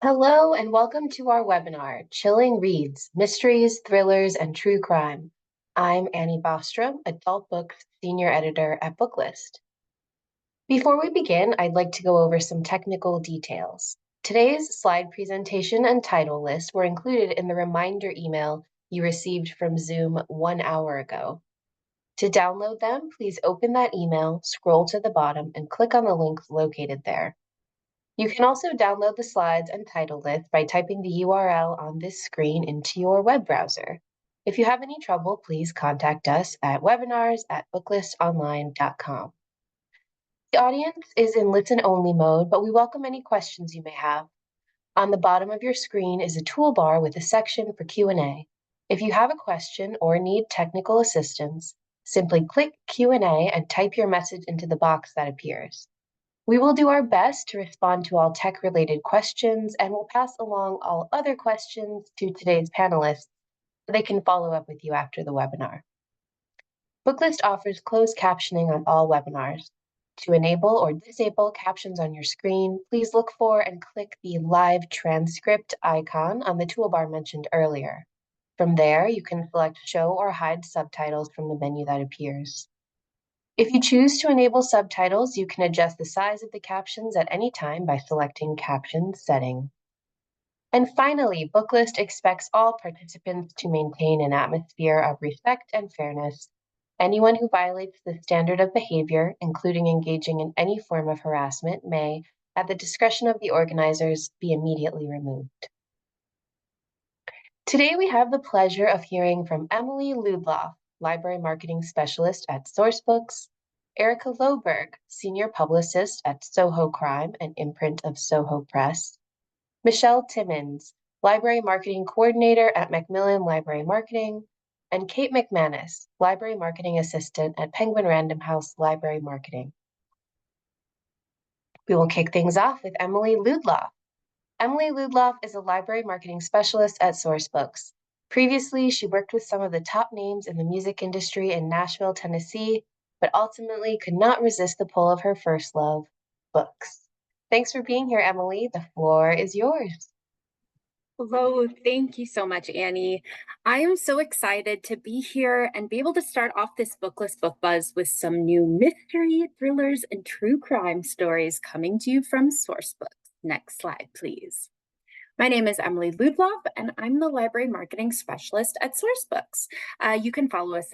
Hello and welcome to our webinar, Chilling Reads, Mysteries, Thrillers, and True Crime. I'm Annie Bostrom, Adult Books Senior Editor at Booklist. Before we begin, I'd like to go over some technical details. Today's slide presentation and title list were included in the reminder email you received from Zoom 1 hour ago. To download them, please open that email, scroll to the bottom, and click on the link located there. You can also download the slides and title list by typing the URL on this screen into your web browser. If you have any trouble, please contact us at webinars@booklistonline.com. The audience is in listen-only mode, but we welcome any questions you may have. On the bottom of your screen is a toolbar with a section for Q&A. If you have a question or need technical assistance, simply click Q&A and type your message into the box that appears. We will do our best to respond to all tech-related questions and will pass along all other questions to today's panelists so they can follow up with you after the webinar. Booklist offers closed captioning on all webinars. To enable or disable captions on your screen, please look for and click the live transcript icon on the toolbar mentioned earlier. From there, you can select show or hide subtitles from the menu that appears. If you choose to enable subtitles, you can adjust the size of the captions at any time by selecting Caption Setting. And finally, Booklist expects all participants to maintain an atmosphere of respect and fairness. Anyone who violates this standard of behavior, including engaging in any form of harassment, may, at the discretion of the organizers, be immediately removed. Today, we have the pleasure of hearing from Emily Ludloff, Library Marketing Specialist at Sourcebooks, Erica Loberg, Senior Publicist at Soho Crime, an imprint of Soho Press, Michelle Timmons, Library Marketing Coordinator at Macmillan Library Marketing, and Kate McManus, Library Marketing Assistant at Penguin Random House Library Marketing. We will kick things off with Emily Ludloff. Emily Ludloff is a library marketing specialist at Sourcebooks. Previously, she worked with some of the top names in the music industry in Nashville, Tennessee, but ultimately could not resist the pull of her first love, books. Thanks for being here, Emily. The floor is yours. Hello, thank you so much, Annie. I am so excited to be here and be able to start off this Booklist Book Buzz with some new mystery, thrillers, and true crime stories coming to you from Sourcebooks. Next slide, please. My name is Emily Ludloff, and I'm the Library Marketing Specialist at Sourcebooks. You can follow us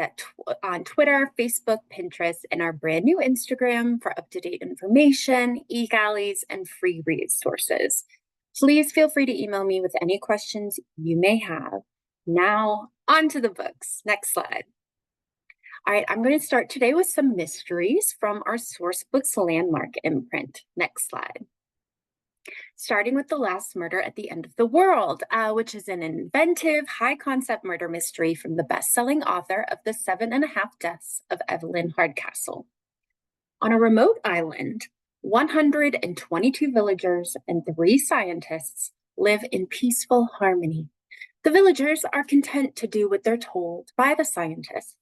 on Twitter, Facebook, Pinterest, and our brand new Instagram for up-to-date information, e-galleys, and free resources. Please feel free to email me with any questions you may have. Now, on to the books. Next slide. All right, I'm going to start today with some mysteries from our Sourcebooks landmark imprint. Next slide. Starting with The Last Murder at the End of the World, which is an inventive, high-concept murder mystery from the best-selling author of The 7.5 Deaths of Evelyn Hardcastle. On a remote island, 122 villagers and 3 scientists live in peaceful harmony. The villagers are content to do what they're told by the scientists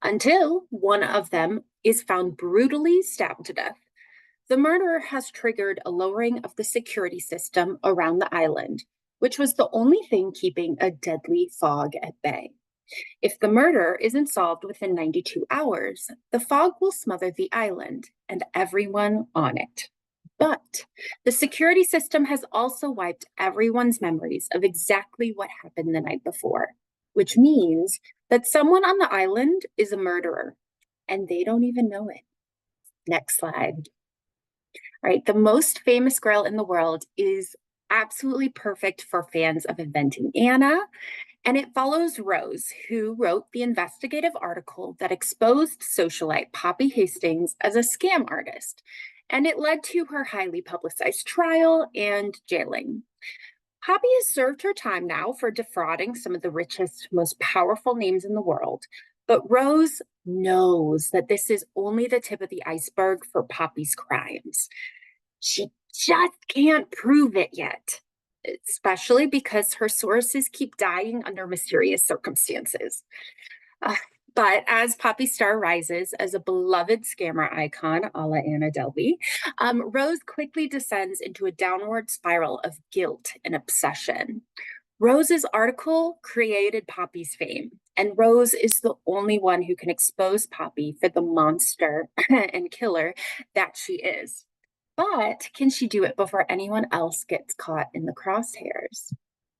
until one of them is found brutally stabbed to death. The murderer has triggered a lowering of the security system around the island, which was the only thing keeping a deadly fog at bay. If the murder isn't solved within 92 hours, the fog will smother the island and everyone on it. But the security system has also wiped everyone's memories of exactly what happened the night before, which means that someone on the island is a murderer, and they don't even know it. Next slide. All right, the most famous girl in the world is absolutely perfect for fans of Inventing Anna. And it follows Rose, who wrote the investigative article that exposed socialite Poppy Hastings as a scam artist. And it led to her highly publicized trial and jailing. Poppy has served her time now for defrauding some of the richest, most powerful names in the world. But Rose knows that this is only the tip of the iceberg for Poppy's crimes. She just can't prove it yet, especially because her sources keep dying under mysterious circumstances. But as Poppy Star rises as a beloved scammer icon, a la Anna Delvey, Rose quickly descends into a downward spiral of guilt and obsession. Rose's article created Poppy's fame, and Rose is the only one who can expose Poppy for the monster and killer that she is. But can she do it before anyone else gets caught in the crosshairs?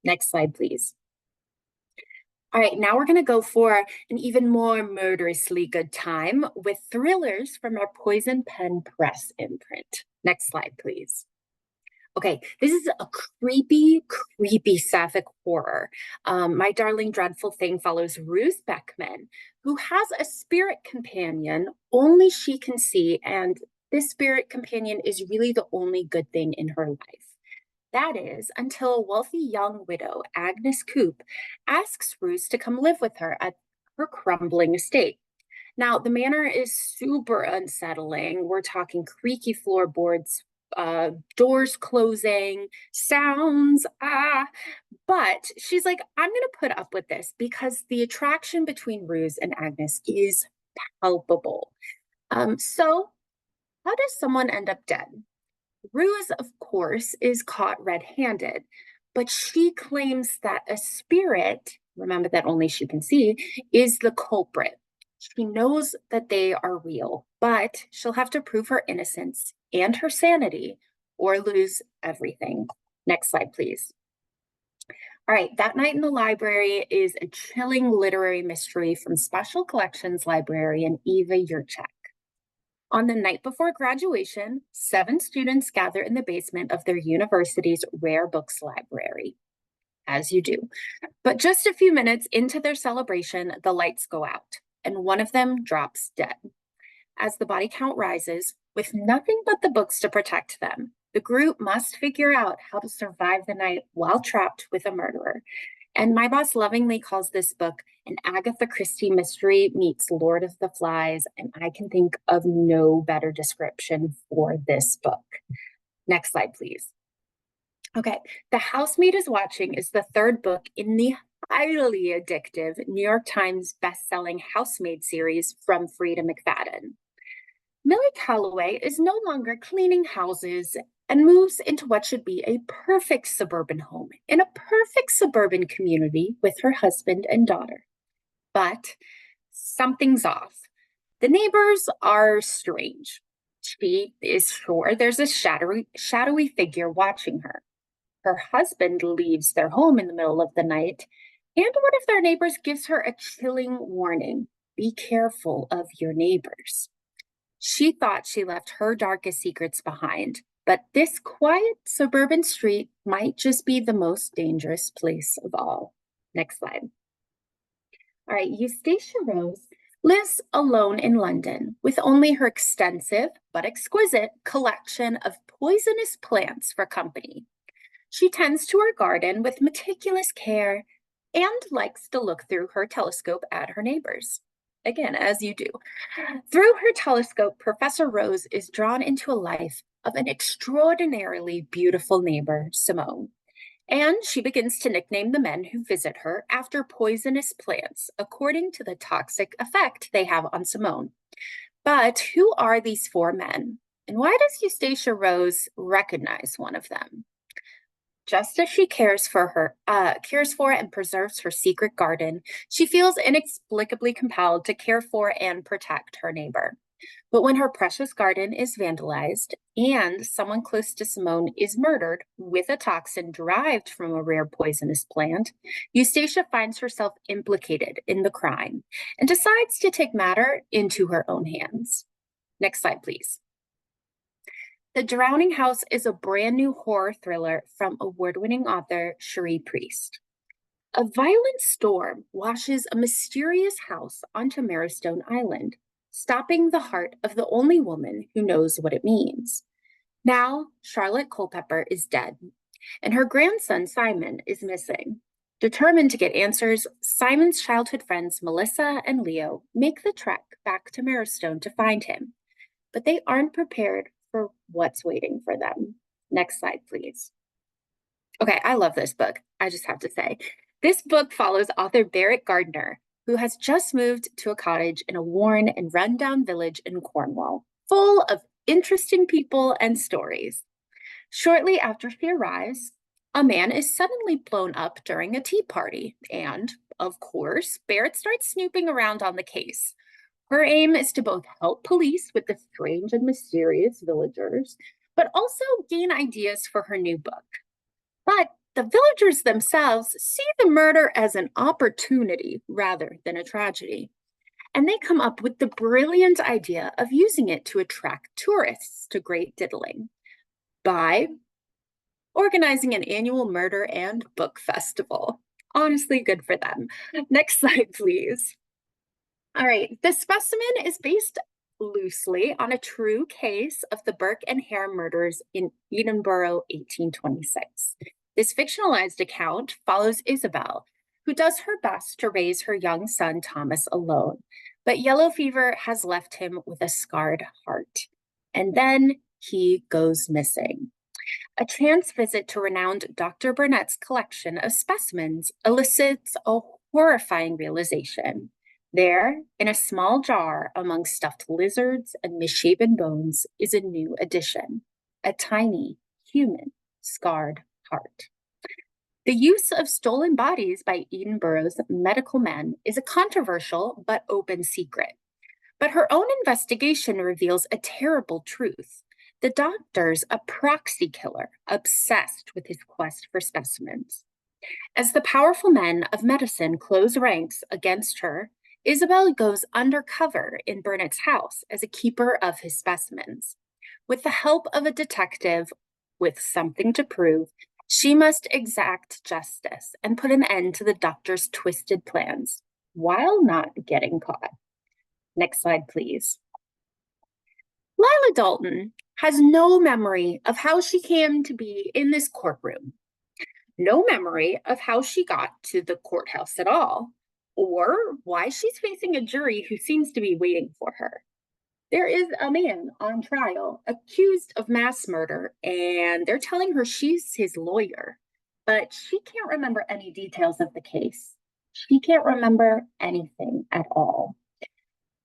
Next slide, please. All right, now we're going to go for an even more murderously good time with thrillers from our Poison Pen Press imprint. Next slide, please. Okay, this is a creepy sapphic horror. My Darling Dreadful Thing follows Ruth Beckman, who has a spirit companion only she can see, and this spirit companion is really the only good thing in her life. That is, until a wealthy young widow, Agnes Coop, asks Ruth to come live with her at her crumbling estate. Now, the manor is super unsettling. We're talking creaky floorboards, doors closing, sounds, but she's like, I'm going to put up with this because the attraction between Ruse and Agnes is palpable. So how does someone end up dead? Ruse, of course, is caught red-handed, but she claims that a spirit, remember that only she can see, is the culprit. She knows that they are real, but she'll have to prove her innocence and her sanity or lose everything. Next slide, please. All right, That Night in the Library is a chilling literary mystery from Special Collections librarian Eva Yurchak. On the night before graduation, 7 students gather in the basement of their university's rare books library, as you do. But just a few minutes into their celebration, the lights go out, and one of them drops dead. As the body count rises, with nothing but the books to protect them, the group must figure out how to survive the night while trapped with a murderer. And my boss lovingly calls this book an Agatha Christie mystery meets Lord of the Flies, and I can think of no better description for this book. Next slide, please. Okay, The Housemaid is Watching is the 3rd book in the highly addictive New York Times bestselling Housemaid series from Frida McFadden. Millie Calloway is no longer cleaning houses and moves into what should be a perfect suburban home in a perfect suburban community with her husband and daughter. But something's off. The neighbors are strange. She is sure there's a shadowy figure watching her. Her husband leaves their home in the middle of the night, and one of their neighbors gives her a chilling warning. Be careful of your neighbors. She thought she left her darkest secrets behind, but this quiet suburban street might just be the most dangerous place of all. Next slide. All right, Eustacia Rose lives alone in London with only her extensive but exquisite collection of poisonous plants for company. She tends to her garden with meticulous care and likes to look through her telescope at her neighbors. Again, as you do. Through her telescope, Professor Rose is drawn into a life of an extraordinarily beautiful neighbor, Simone. And she begins to nickname the men who visit her after poisonous plants, according to the toxic effect they have on Simone. But who are these 4 men? And why does Eustacia Rose recognize one of them? Just as she cares for and preserves her secret garden, she feels inexplicably compelled to care for and protect her neighbor. But when her precious garden is vandalized and someone close to Simone is murdered with a toxin derived from a rare poisonous plant, Eustacia finds herself implicated in the crime and decides to take matter into her own hands. Next slide, please. The Drowning House is a brand new horror thriller from award-winning author Cherie Priest. A violent storm washes a mysterious house onto Marrowstone Island, stopping the heart of the only woman who knows what it means. Now, Charlotte Culpepper is dead, and her grandson Simon is missing. Determined to get answers, Simon's childhood friends Melissa and Leo make the trek back to Marrowstone to find him, but they aren't prepared for what's waiting for them. Next slide, please. Okay, I love this book, I just have to say. This book follows author Barrett Gardner, who has just moved to a cottage in a worn and run-down village in Cornwall, full of interesting people and stories. Shortly after she arrives, a man is suddenly blown up during a tea party, and, of course, Barrett starts snooping around on the case. Her aim is to both help police with the strange and mysterious villagers, but also gain ideas for her new book. But the villagers themselves see the murder as an opportunity rather than a tragedy, and they come up with the brilliant idea of using it to attract tourists to Great Diddling by organizing an annual murder and book festival. Honestly, good for them. Next slide, please. All right, the specimen is based loosely on a true case of the Burke and Hare murders in Edinburgh, 1826. This fictionalized account follows Isabel, who does her best to raise her young son Thomas alone, but yellow fever has left him with a scarred heart. And then he goes missing. A chance visit to renowned Dr. Burnett's collection of specimens elicits a horrifying realization. There, in a small jar among stuffed lizards and misshapen bones, is a new addition, a tiny, human, scarred heart. The use of stolen bodies by Edinburgh's medical men is a controversial but open secret. But her own investigation reveals a terrible truth. The doctor's a proxy killer, obsessed with his quest for specimens. As the powerful men of medicine close ranks against her, Isabel goes undercover in Burnett's house as a keeper of his specimens. With the help of a detective with something to prove, she must exact justice and put an end to the doctor's twisted plans while not getting caught. Next slide, please. Lila Dalton has no memory of how she came to be in this courtroom, no memory of how she got to the courthouse at all, or why she's facing a jury who seems to be waiting for her. There is a man on trial accused of mass murder, and they're telling her she's his lawyer, but she can't remember any details of the case. She can't remember anything at all.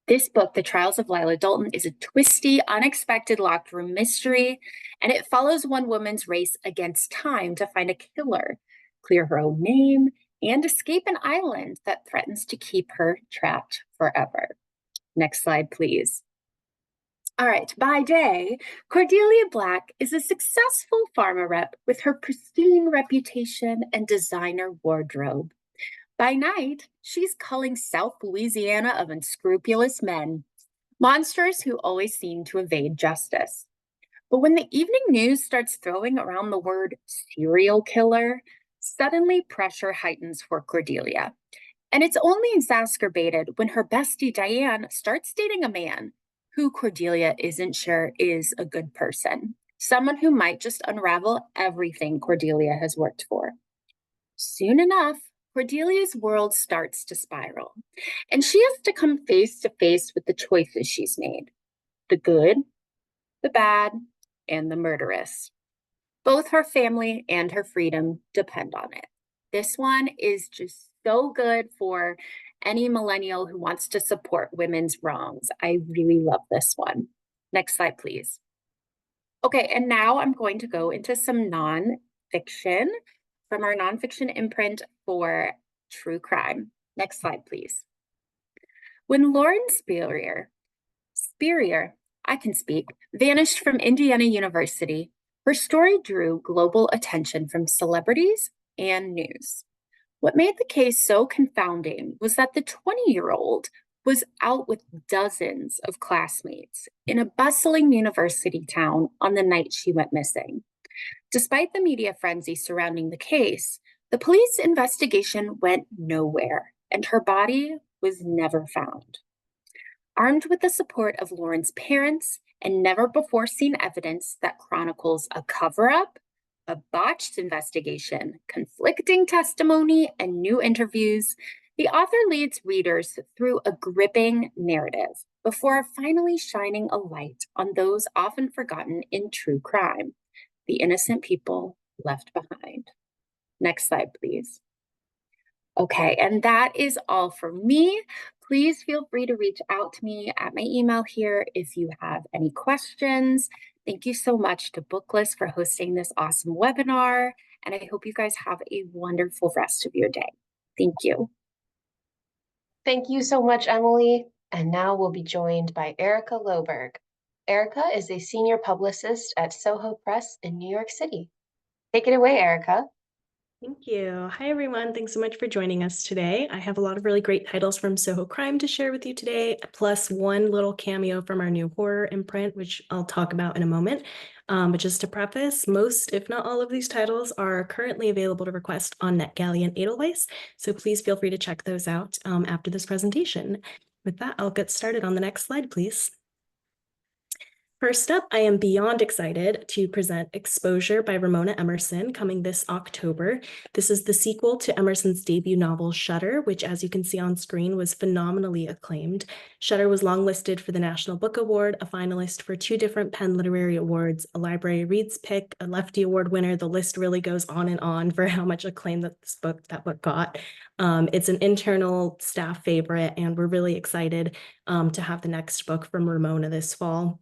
This book, The Trials of Lila Dalton, is a twisty, unexpected locked room mystery, and it follows one woman's race against time to find a killer, clear her own name, and escape an island that threatens to keep her trapped forever. Next slide, please. All right, by day, Cordelia Black is a successful pharma rep with her pristine reputation and designer wardrobe. By night, she's culling South Louisiana of unscrupulous men, monsters who always seem to evade justice. But when the evening news starts throwing around the word serial killer, suddenly pressure heightens for Cordelia. And it's only exacerbated when her bestie Diane starts dating a man who Cordelia isn't sure is a good person, someone who might just unravel everything Cordelia has worked for. Soon enough, Cordelia's world starts to spiral, and she has to come face to face with the choices she's made: the good, the bad, and the murderous. Both her family and her freedom depend on it. This one is just so good for any millennial who wants to support women's wrongs. I really love this one. Next slide, please. Okay, and now I'm going to go into some nonfiction from our nonfiction imprint for true crime. Next slide, please. When Lauren Spurrier, I can speak, vanished from Indiana University, her story drew global attention from celebrities and news. What made the case so confounding was that the 20-year-old was out with dozens of classmates in a bustling university town on the night she went missing. Despite the media frenzy surrounding the case, the police investigation went nowhere, and her body was never found. Armed with the support of Lauren's parents and never-before-seen evidence that chronicles a cover-up, a botched investigation, conflicting testimony, and new interviews, the author leads readers through a gripping narrative before finally shining a light on those often forgotten in true crime: the innocent people left behind. Next slide, please. Okay, and that is all for me. Please feel free to reach out to me at my email here if you have any questions. Thank you so much to Booklist for hosting this awesome webinar, and I hope you guys have a wonderful rest of your day. Thank you. Thank you so much, Emily. And now we'll be joined by Erica Loberg. Erica is a senior publicist at Soho Press in New York City. Take it away, Erica. Thank you. Hi, everyone. Thanks so much for joining us today. I have a lot of really great titles from Soho Crime to share with you today, plus one little cameo from our new horror imprint, which I'll talk about in a moment. But just to preface, most, if not all of these titles are currently available to request on NetGalley and Edelweiss, so please feel free to check those out after this presentation. With that, I'll get started on the next slide, please. First up, I am beyond excited to present Exposure by Ramona Emerson, coming this October. This is the sequel to Emerson's debut novel, Shutter, which, as you can see on screen, was phenomenally acclaimed. Shutter was longlisted for the National Book Award, a finalist for 2 different Penn Literary Awards, a Library Reads Pick, a Lefty Award winner. The list really goes on and on for how much acclaim that book got. It's an internal staff favorite, and we're really excited to have the next book from Ramona this fall.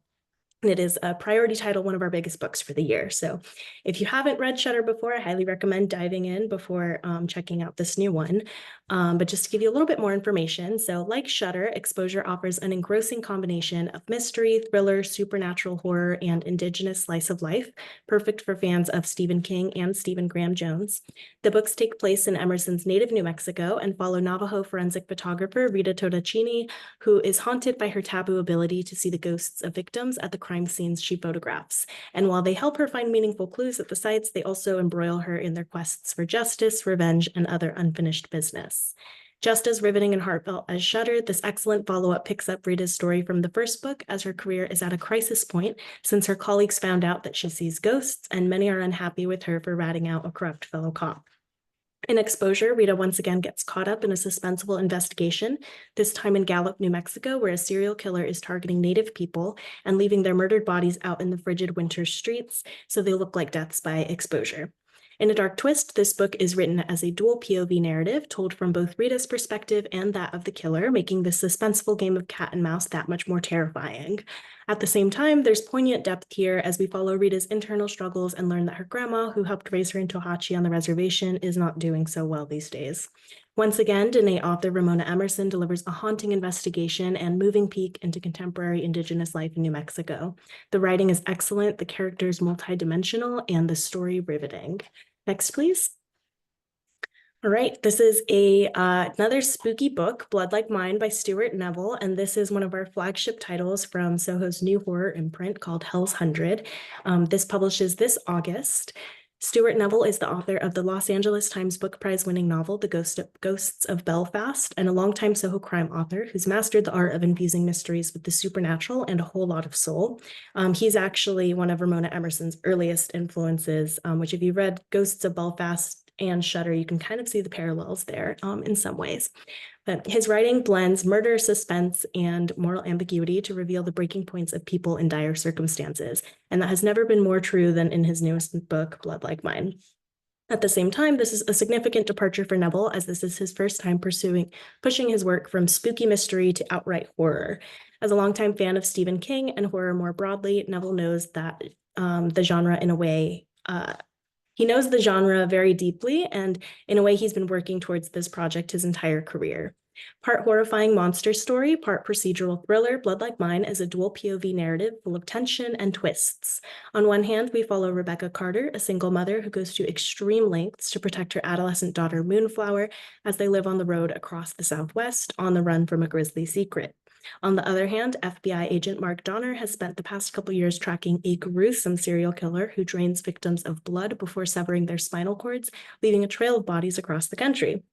And it is a priority title, one of our biggest books for the year. So if you haven't read Shutter before, I highly recommend diving in before checking out this new one. But just to give you a little bit more information, so like Shutter, Exposure offers an engrossing combination of mystery, thriller, supernatural horror, and indigenous slice of life, perfect for fans of Stephen King and Stephen Graham Jones. The books take place in Emerson's native New Mexico and follow Navajo forensic photographer Rita Todachini, who is haunted by her taboo ability to see the ghosts of victims at the crime scenes she photographs. And while they help her find meaningful clues at the sites, they also embroil her in their quests for justice, revenge, and other unfinished business. Just as riveting and heartfelt as Shutter, this excellent follow-up picks up Rita's story from the first book as her career is at a crisis point since her colleagues found out that she sees ghosts, and many are unhappy with her for ratting out a corrupt fellow cop. In Exposure, Rita once again gets caught up in a suspenseful investigation, this time in Gallup, New Mexico, where a serial killer is targeting Native people and leaving their murdered bodies out in the frigid winter streets so they look like deaths by exposure. In a dark twist, this book is written as a dual POV narrative told from both Rita's perspective and that of the killer, making the suspenseful game of cat and mouse that much more terrifying. At the same time, there's poignant depth here as we follow Rita's internal struggles and learn that her grandma, who helped raise her in Tohatchi on the reservation, is not doing so well these days. Once again, Dene author Ramona Emerson delivers a haunting investigation and moving peek into contemporary Indigenous life in New Mexico. The writing is excellent, the characters multidimensional, and the story riveting. Next, please. All right, this is another spooky book, Blood Like Mine by Stuart Neville, and this is one of our flagship titles from Soho's new horror imprint called Hell's 100. This publishes this August. Stuart Neville is the author of the Los Angeles Times Book Prize winning novel, The Ghosts of Belfast, and a longtime Soho crime author who's mastered the art of infusing mysteries with the supernatural and a whole lot of soul. He's actually one of Ramona Emerson's earliest influences, which if you read Ghosts of Belfast and Shutter, you can kind of see the parallels there in some ways. But his writing blends murder, suspense, and moral ambiguity to reveal the breaking points of people in dire circumstances. And that has never been more true than in his newest book, Blood Like Mine. At the same time, this is a significant departure for Neville, as this is his first time pushing his work from spooky mystery to outright horror. As a longtime fan of Stephen King and horror more broadly, Neville knows that the genre in a way he knows the genre very deeply, and in a way, he's been working towards this project his entire career. Part horrifying monster story, part procedural thriller, Blood Like Mine is a dual POV narrative full of tension and twists. On one hand, we follow Rebecca Carter, a single mother who goes to extreme lengths to protect her adolescent daughter Moonflower as they live on the road across the Southwest on the run from a grisly secret. On the other hand, FBI agent Mark Donner has spent the past couple years tracking a gruesome serial killer who drains victims of blood before severing their spinal cords, leaving a trail of bodies across the country.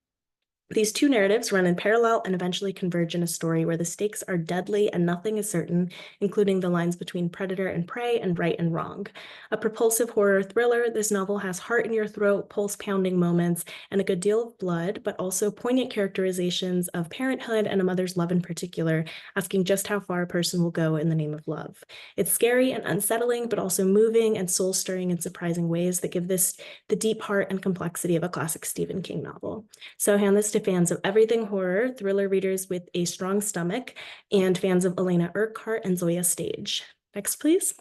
These two narratives run in parallel and eventually converge in a story where the stakes are deadly and nothing is certain, including the lines between predator and prey and right and wrong. A propulsive horror thriller, this novel has heart in your throat, pulse-pounding moments, and a good deal of blood, but also poignant characterizations of parenthood and a mother's love in particular, asking just how far a person will go in the name of love. It's scary and unsettling, but also moving and soul-stirring in surprising ways that give this the deep heart and complexity of a classic Stephen King novel. So hand this to fans of everything horror, thriller readers with a strong stomach, and fans of Elena Urquhart and Zoya Stage. Next, please.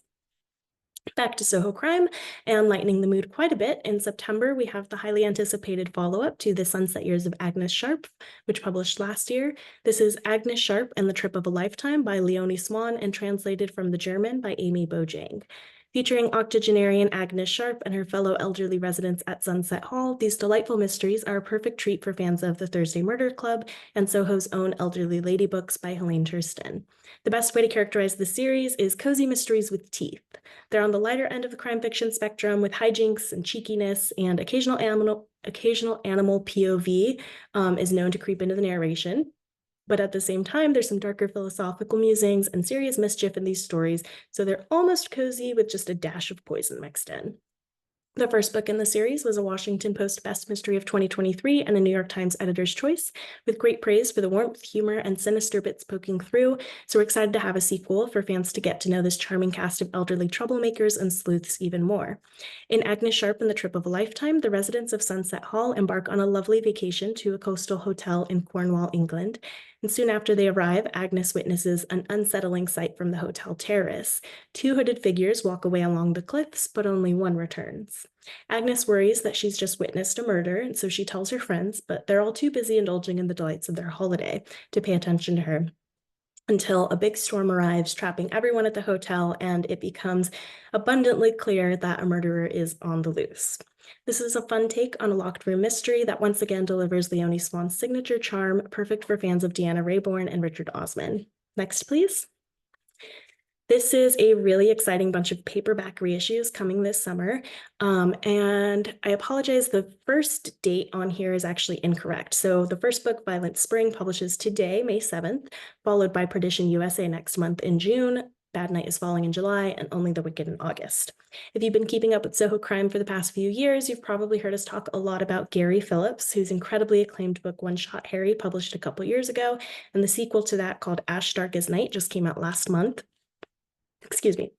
Back to Soho Crime and lightening the mood quite a bit. In September, we have the highly anticipated follow-up to The Sunset Years of Agnes Sharp, which published last year. This is Agnes Sharp and the Trip of a Lifetime by Leonie Swan and translated from the German by Amy Bojang. Featuring octogenarian Agnes Sharp and her fellow elderly residents at Sunset Hall, these delightful mysteries are a perfect treat for fans of The Thursday Murder Club and Soho's own Elderly Lady books by Helene Thurston. The best way to characterize the series is cozy mysteries with teeth. They're on the lighter end of the crime fiction spectrum with hijinks and cheekiness, and occasional animal POV is known to creep into the narration. But at the same time, there's some darker philosophical musings and serious mischief in these stories, so they're almost cozy with just a dash of poison mixed in. The first book in the series was a Washington Post Best Mystery of 2023 and a New York Times Editor's Choice, with great praise for the warmth, humor, and sinister bits poking through. So we're excited to have a sequel for fans to get to know this charming cast of elderly troublemakers and sleuths even more. In Agnes Sharp and the Trip of a Lifetime, the residents of Sunset Hall embark on a lovely vacation to a coastal hotel in Cornwall, England. And soon after they arrive, Agnes witnesses an unsettling sight from the hotel terrace. Two hooded figures walk away along the cliffs, but only one returns. Agnes worries that she's just witnessed a murder, and so she tells her friends, but they're all too busy indulging in the delights of their holiday to pay attention to her, until a big storm arrives, trapping everyone at the hotel, and it becomes abundantly clear that a murderer is on the loose. This is a fun take on a locked room mystery that once again delivers Leonie Swan's signature charm, perfect for fans of Deanna Raybourn and Richard Osman. Next, please. This is a really exciting bunch of paperback reissues coming this summer. And I apologize, the first date on here is actually incorrect. So the first book, Violent Spring, publishes today, May 7th, followed by Perdition USA next month in June, Bad Night is Falling in July, and Only the Wicked in August. If you've been keeping up with Soho Crime for the past few years, you've probably heard us talk a lot about Gary Phillips, whose incredibly acclaimed book One Shot Harry published a couple years ago, and the sequel to that called Ash Dark as Night just came out last month. Excuse me.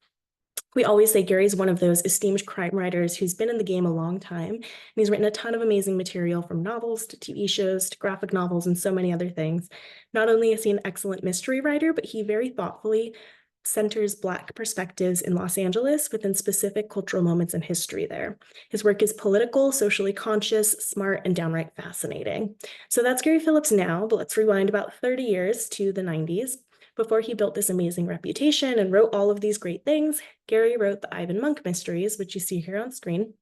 We always say Gary's one of those esteemed crime writers who's been in the game a long time, and he's written a ton of amazing material from novels to TV shows to graphic novels and so many other things. Not only is he an excellent mystery writer, but he very thoughtfully centers Black perspectives in Los Angeles within specific cultural moments in history there. His work is political, socially conscious, smart, and downright fascinating. So that's Gary Phillips now, but let's rewind about 30 years to the 90s. Before he built this amazing reputation and wrote all of these great things, Gary wrote the Ivan Monk mysteries, which you see here on screen.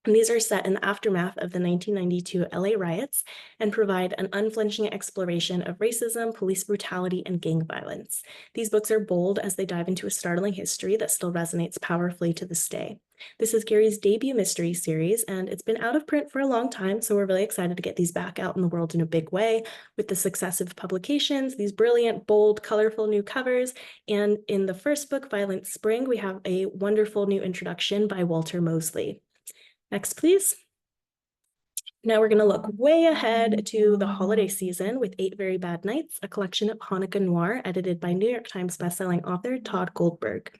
And these are set in the aftermath of the 1992 LA riots and provide an unflinching exploration of racism, police brutality, and gang violence. These books are bold as they dive into a startling history that still resonates powerfully to this day. This is Gary's debut mystery series, and it's been out of print for a long time, so we're really excited to get these back out in the world in a big way with the successive publications, these brilliant, bold, colorful new covers, and in the first book, Violent Spring, we have a wonderful new introduction by Walter Mosley. Next, please. Now we're going to look way ahead to the holiday season with 8 Very Bad Nights, a collection of Hanukkah noir edited by New York Times bestselling author Todd Goldberg.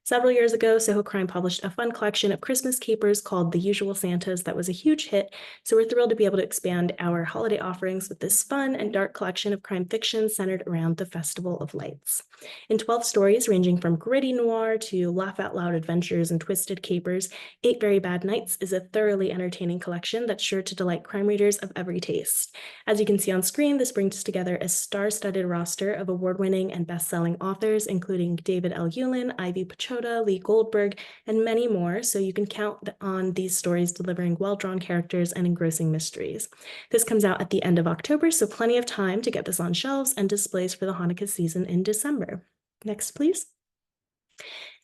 Several years ago, Soho Crime published a fun collection of Christmas capers called The Usual Santas that was a huge hit, so we're thrilled to be able to expand our holiday offerings with this fun and dark collection of crime fiction centered around the Festival of Lights. In 12 stories ranging from gritty noir to laugh-out-loud adventures and twisted capers, 8 Very Bad Nights is a thoroughly entertaining collection that's sure to delight crime readers of every taste. As you can see on screen, this brings together a star-studded roster of award-winning and best-selling authors, including David L. Hewlin, Ivy Pachoda, Lee Goldberg, and many more, so you can count on these stories delivering well-drawn characters and engrossing mysteries. This comes out at the end of October, so plenty of time to get this on shelves and displays for the Hanukkah season in December. Next, please.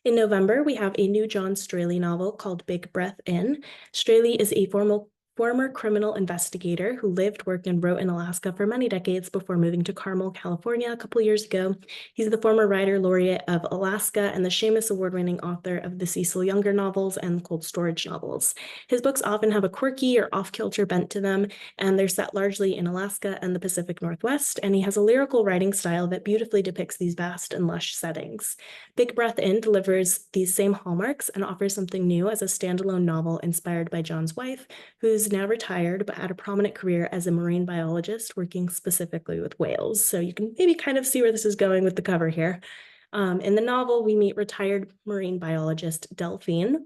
In November, we have a new John Straley novel called Big Breath In. Straley is a former former criminal investigator who lived, worked, and wrote in Alaska for many decades before moving to Carmel, California a couple years ago. He's the former writer laureate of Alaska and the Seamus Award-winning author of the Cecil Younger novels and Cold Storage novels. His books often have a quirky or off-kilter bent to them, and they're set largely in Alaska and the Pacific Northwest, and he has a lyrical writing style that beautifully depicts these vast and lush settings. Big Breath In delivers these same hallmarks and offers something new as a standalone novel inspired by John's wife, who's now retired but had a prominent career as a marine biologist working specifically with whales. So you can maybe kind of see where this is going with the cover here. In the novel, we meet retired marine biologist Delphine,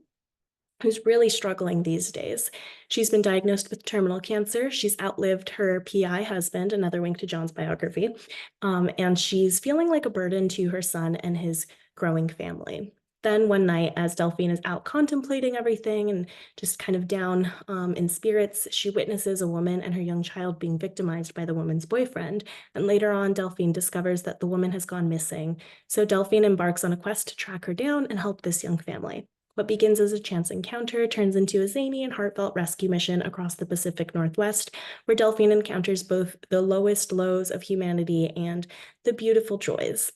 who's really struggling these days. She's been diagnosed with terminal cancer. She's outlived her PI husband, another wink to John's biography, and she's feeling like a burden to her son and his growing family. Then one night, as Delphine is out contemplating everything and just kind of down in spirits, she witnesses a woman and her young child being victimized by the woman's boyfriend. And later on, Delphine discovers that the woman has gone missing. So Delphine embarks on a quest to track her down and help this young family. What begins as a chance encounter turns into a zany and heartfelt rescue mission across the Pacific Northwest, where Delphine encounters both the lowest lows of humanity and the beautiful joys.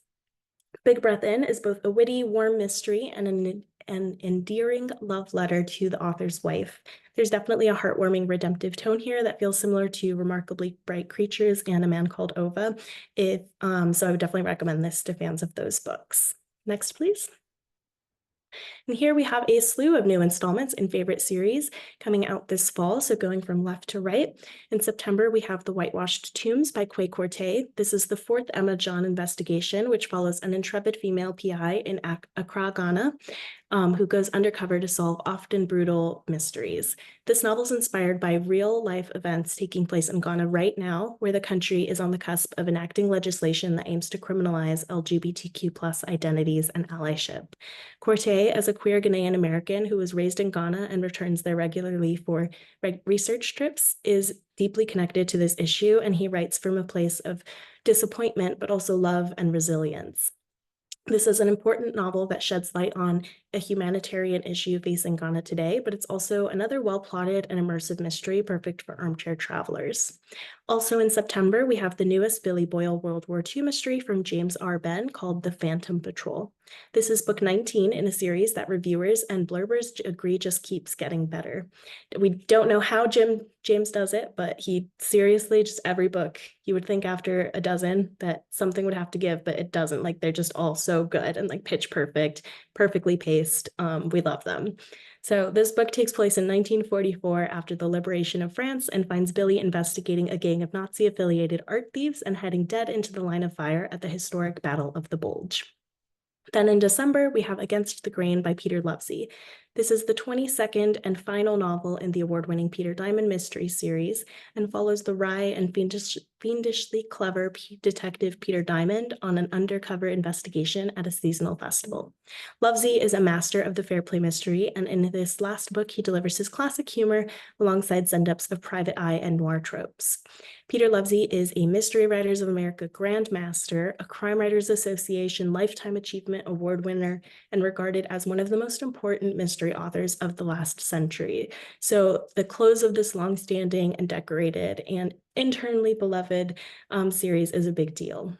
Big Breath In is both a witty, warm mystery and an endearing love letter to the author's wife. There's definitely a heartwarming, redemptive tone here that feels similar to Remarkably Bright Creatures and A Man Called Ova. So I would definitely recommend this to fans of those books. Next, please. And here we have a slew of new installments in favorite series coming out this fall, so going from left to right. In September, we have The Whitewashed Tombs by Quay Corte. This is the fourth Emma John investigation, which follows an intrepid female PI in Accra, Ghana, who goes undercover to solve often brutal mysteries. This novel is inspired by real-life events taking place in Ghana right now, where the country is on the cusp of enacting legislation that aims to criminalize LGBTQ+ identities and allyship. Corte, as a queer Ghanaian American who was raised in Ghana and returns there regularly for research trips, is deeply connected to this issue, and he writes from a place of disappointment, but also love and resilience. This is an important novel that sheds light on a humanitarian issue facing Ghana today, but it's also another well-plotted and immersive mystery perfect for armchair travelers. Also in September, we have the newest Billy Boyle World War II mystery from James R. Benn called The Phantom Patrol. This is book 19 in a series that reviewers and blurbers agree just keeps getting better. We don't know how James does it, but he seriously, just every book, you would think after a dozen that something would have to give, but it doesn't. Like, they're just all so good and like pitch perfect, perfectly paced. We love them. So this book takes place in 1944 after the liberation of France and finds Billy investigating a gang of Nazi-affiliated art thieves and heading dead into the line of fire at the historic Battle of the Bulge. Then in December, we have Against the Grain by Peter Lovesey. This is the 22nd and final novel in the award-winning Peter Diamond mystery series and follows the wry and fiendishly clever detective Peter Diamond on an undercover investigation at a seasonal festival. Lovesey is a master of the fair play mystery, and in this last book, he delivers his classic humor alongside send-ups of private eye and noir tropes. Peter Lovesey is a Mystery Writers of America Grand Master, a Crime Writers Association Lifetime Achievement Award winner, and regarded as one of the most important mystery authors of the last century. So the close of this long-standing and decorated and internally beloved series is a big deal.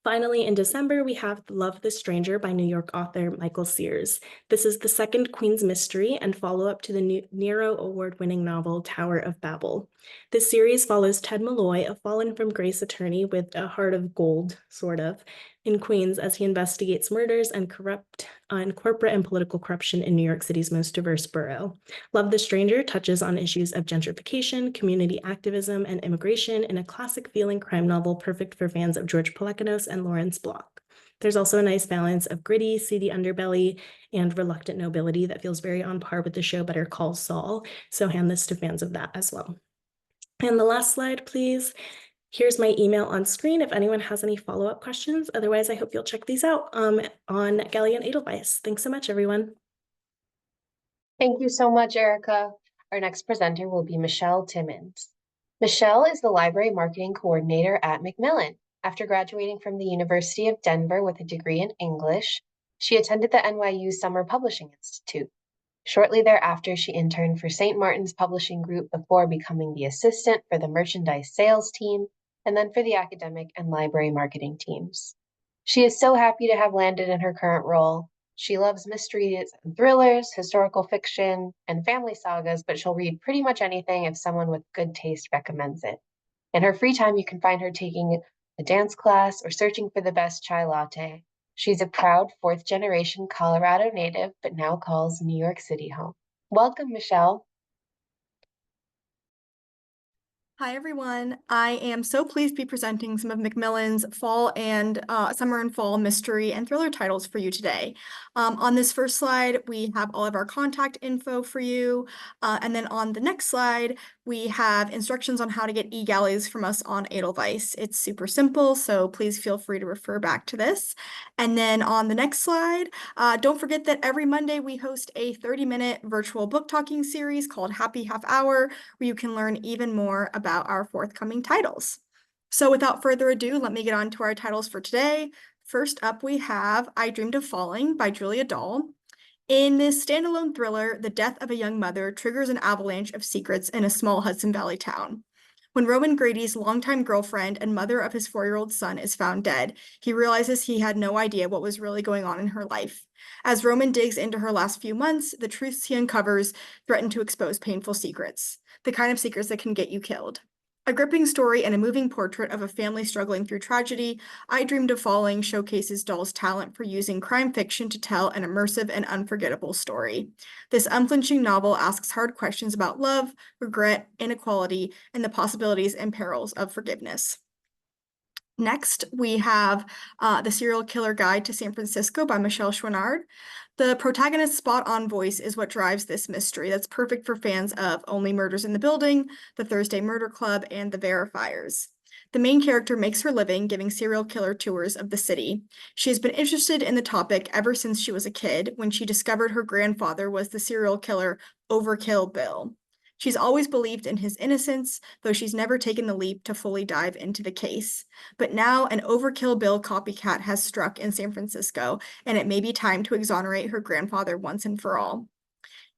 Finally, in December, we have Love the Stranger by New York author Michael Sears. This is the second Queen's Mystery and follow-up to the Nero Award-winning novel Tower of Babel. This series follows Ted Malloy, a fallen from grace attorney with a heart of gold, sort of, in Queens as he investigates murders and corporate and political corruption in New York City's most diverse borough. Love the Stranger touches on issues of gentrification, community activism, and immigration in a classic feeling crime novel perfect for fans of George Pelecanos and Lawrence Block. There's also a nice balance of gritty, seedy underbelly and reluctant nobility that feels very on par with the show Better Call Saul, so hand this to fans of that as well. And the last slide, please. Here's my email on screen if anyone has any follow-up questions. Otherwise, I hope you'll check these out on Galleon Edelweiss. Thanks so much, everyone. Thank you so much, Erica. Our next presenter will be Michelle Timmons. Michelle is the Library Marketing Coordinator at Macmillan. After graduating from the University of Denver with a degree in English, she attended the NYU Summer Publishing Institute. Shortly thereafter, she interned for St. Martin's Publishing Group before becoming the assistant for the merchandise sales team and then for the academic and library marketing teams. She is so happy to have landed in her current role. She loves mysteries and thrillers, historical fiction, and family sagas, but she'll read pretty much anything if someone with good taste recommends it. In her free time, you can find her taking a dance class or searching for the best chai latte. She's a proud fourth generation Colorado native, but now calls New York City home. Welcome, Michelle. Hi, everyone. I am so pleased to be presenting some of Macmillan's fall and summer and fall mystery and thriller titles for you today. On this first slide, we have all of our contact info for you. And then on the next slide, we have instructions on how to get e-galleys from us on Edelweiss. It's super simple, so please feel free to refer back to this. And then on the next slide, don't forget that every Monday we host a 30-minute virtual book talking series called Happy Half Hour, where you can learn even more about our forthcoming titles. So without further ado, let me get on to our titles for today. First up, we have I Dreamed of Falling by Julia Dahl. In this standalone thriller, the death of a young mother triggers an avalanche of secrets in a small Hudson Valley town. When Roman Grady's longtime girlfriend and mother of his 4-year-old son is found dead, he realizes he had no idea what was really going on in her life. As Roman digs into her last few months, the truths he uncovers threaten to expose painful secrets, the kind of secrets that can get you killed. A gripping story and a moving portrait of a family struggling through tragedy, I Dreamed of Falling showcases Dahl's talent for using crime fiction to tell an immersive and unforgettable story. This unflinching novel asks hard questions about love, regret, inequality, and the possibilities and perils of forgiveness. Next, we have The Serial Killer Guide to San Francisco by Michelle Chouinard. The protagonist's spot-on voice is what drives this mystery that's perfect for fans of Only Murders in the Building, The Thursday Murder Club, and The Verifiers. The main character makes her living giving serial killer tours of the city. She has been interested in the topic ever since she was a kid, when she discovered her grandfather was the serial killer Overkill Bill. She's always believed in his innocence, though she's never taken the leap to fully dive into the case. But now an Overkill Bill copycat has struck in San Francisco, and it may be time to exonerate her grandfather once and for all.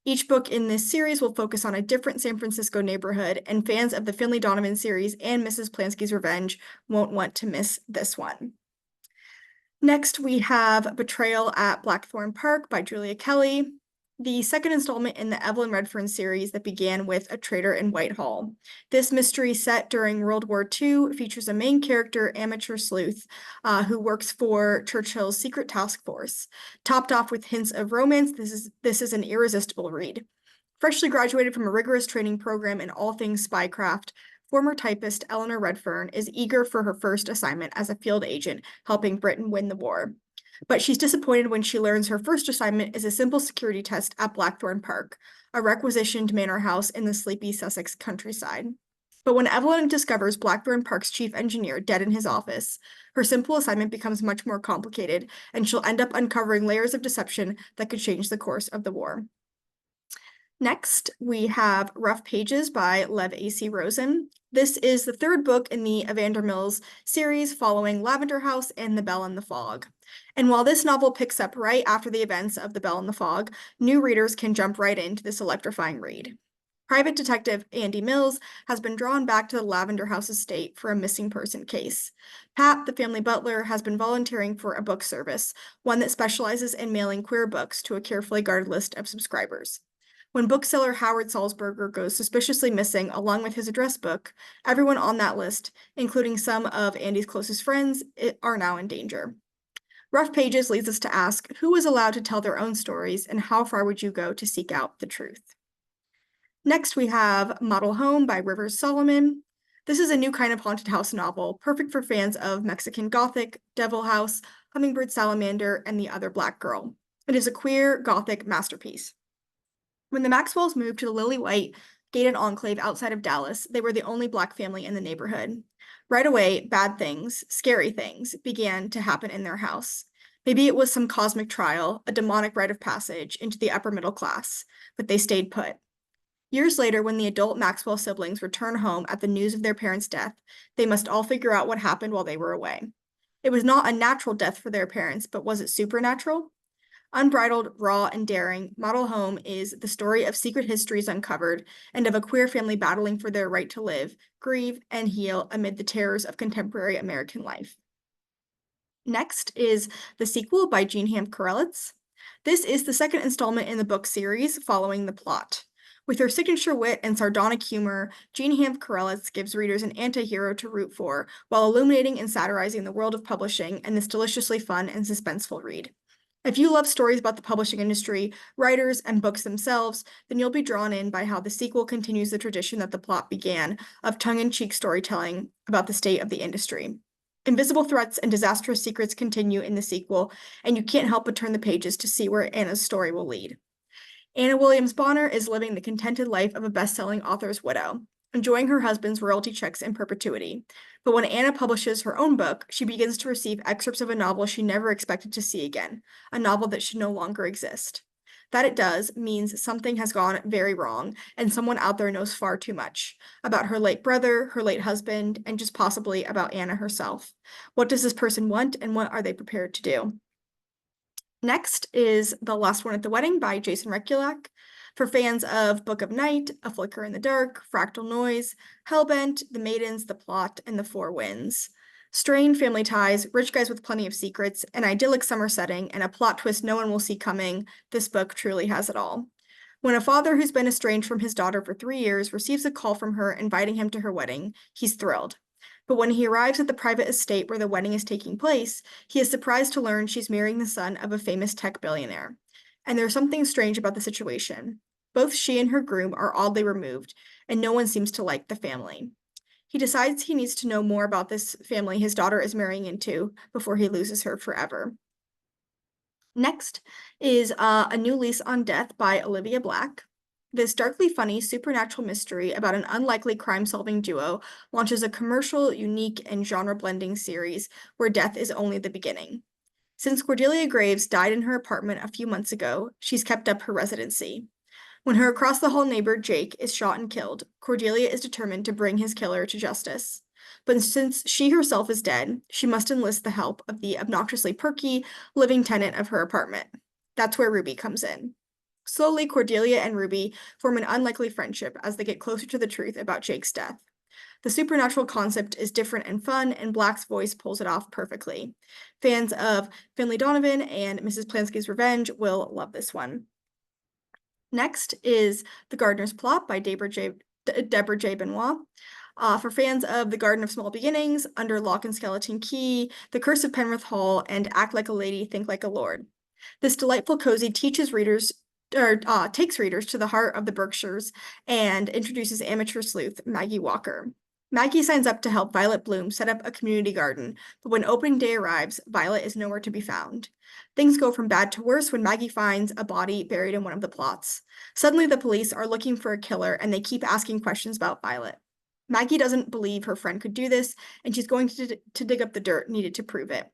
Each book in this series will focus on a different San Francisco neighborhood, and fans of the Finley Donovan series and Mrs. Plansky's Revenge won't want to miss this one. Next, we have Betrayal at Blackthorn Park by Julia Kelly, the second installment in the Evelyn Redfern series that began with A Traitor in Whitehall. This mystery set during World War II features a main character, amateur sleuth, who works for Churchill's secret task force. Topped off with hints of romance, this is an irresistible read. Freshly graduated from a rigorous training program in all things spycraft, former typist Eleanor Redfern is eager for her first assignment as a field agent helping Britain win the war. But she's disappointed when she learns her first assignment is a simple security test at Blackthorn Park, a requisitioned manor house in the sleepy Sussex countryside. But when Evelyn discovers Blackthorn Park's chief engineer dead in his office, her simple assignment becomes much more complicated, and she'll end up uncovering layers of deception that could change the course of the war. Next, we have Rough Pages by Lev A.C. Rosen. This is the third book in the Evander Mills series following Lavender House and The Bell and the Fog. And while this novel picks up right after the events of The Bell and the Fog, new readers can jump right into this electrifying read. Private Detective Andy Mills has been drawn back to the Lavender House estate for a missing person case. Pat, the family butler, has been volunteering for a book service, one that specializes in mailing queer books to a carefully guarded list of subscribers. When bookseller Howard Salzberger goes suspiciously missing along with his address book, everyone on that list, including some of Andy's closest friends, are now in danger. Rough Pages leads us to ask, who is allowed to tell their own stories, and how far would you go to seek out the truth? Next, we have Model Home by Rivers Solomon. This is a new kind of haunted house novel, perfect for fans of Mexican Gothic, Devil House, Hummingbird Salamander, and The Other Black Girl. It is a queer Gothic masterpiece. When the Maxwells moved to the Lily White gated enclave outside of Dallas, they were the only Black family in the neighborhood. Right away, bad things, scary things, began to happen in their house. Maybe it was some cosmic trial, a demonic rite of passage into the upper middle class, but they stayed put. Years later, when the adult Maxwell siblings return home at the news of their parents' death, they must all figure out what happened while they were away. It was not a natural death for their parents, but was it supernatural? Unbridled, raw, and daring, Model Home is the story of secret histories uncovered and of a queer family battling for their right to live, grieve, and heal amid the terrors of contemporary American life. Next is the sequel by Jean Hamp Korelitz. This is the second installment in the book series following the plot. With her signature wit and sardonic humor, Jean Hamp Korelitz gives readers an anti-hero to root for while illuminating and satirizing the world of publishing in this deliciously fun and suspenseful read. If you love stories about the publishing industry, writers, and books themselves, then you'll be drawn in by how the sequel continues the tradition that the plot began of tongue-in-cheek storytelling about the state of the industry. Invisible threats and disastrous secrets continue in the sequel, and you can't help but turn the pages to see where Anna's story will lead. Anna Williams Bonner is living the contented life of a best-selling author's widow, enjoying her husband's royalty checks in perpetuity. But when Anna publishes her own book, she begins to receive excerpts of a novel she never expected to see again, a novel that should no longer exist. That it does means something has gone very wrong, and someone out there knows far too much about her late brother, her late husband, and just possibly about Anna herself. What does this person want, and what are they prepared to do? Next is The Last One at the Wedding by Jason Rekulak. For fans of Book of Night, A Flicker in the Dark, Fractal Noise, Hellbent, The Maidens, The Plot, and The Four Winds. Strained family ties, rich guys with plenty of secrets, an idyllic summer setting, and a plot twist no one will see coming, this book truly has it all. When a father who's been estranged from his daughter for 3 years receives a call from her inviting him to her wedding, he's thrilled. But when he arrives at the private estate where the wedding is taking place, he is surprised to learn she's marrying the son of a famous tech billionaire. And there's something strange about the situation. Both she and her groom are oddly removed, and no one seems to like the family. He decides he needs to know more about this family his daughter is marrying into before he loses her forever. Next is A New Lease on Death by Olivia Black. This darkly funny supernatural mystery about an unlikely crime-solving duo launches a commercial, unique, and genre-blending series where death is only the beginning. Since Cordelia Graves died in her apartment a few months ago, she's kept up her residency. When her across-the-hall neighbor, Jake, is shot and killed, Cordelia is determined to bring his killer to justice. But since she herself is dead, she must enlist the help of the obnoxiously perky, living tenant of her apartment. That's where Ruby comes in. Slowly, Cordelia and Ruby form an unlikely friendship as they get closer to the truth about Jake's death. The supernatural concept is different and fun, and Black's voice pulls it off perfectly. Fans of Finlay Donovan and Mrs. Plansky's Revenge will love this one. Next is The Gardener's Plot by Deborah J. Benoit. For fans of The Garden of Small Beginnings, Under Lock and Skeleton Key, The Curse of Penrith Hall, and Act Like a Lady, Think Like a Lord. This delightful cozy takes readers to the heart of the Berkshires and introduces amateur sleuth Maggie Walker. Maggie signs up to help Violet Bloom set up a community garden, but when opening day arrives, Violet is nowhere to be found. Things go from bad to worse when Maggie finds a body buried in one of the plots. Suddenly, the police are looking for a killer, and they keep asking questions about Violet. Maggie doesn't believe her friend could do this, and she's going to dig up the dirt needed to prove it.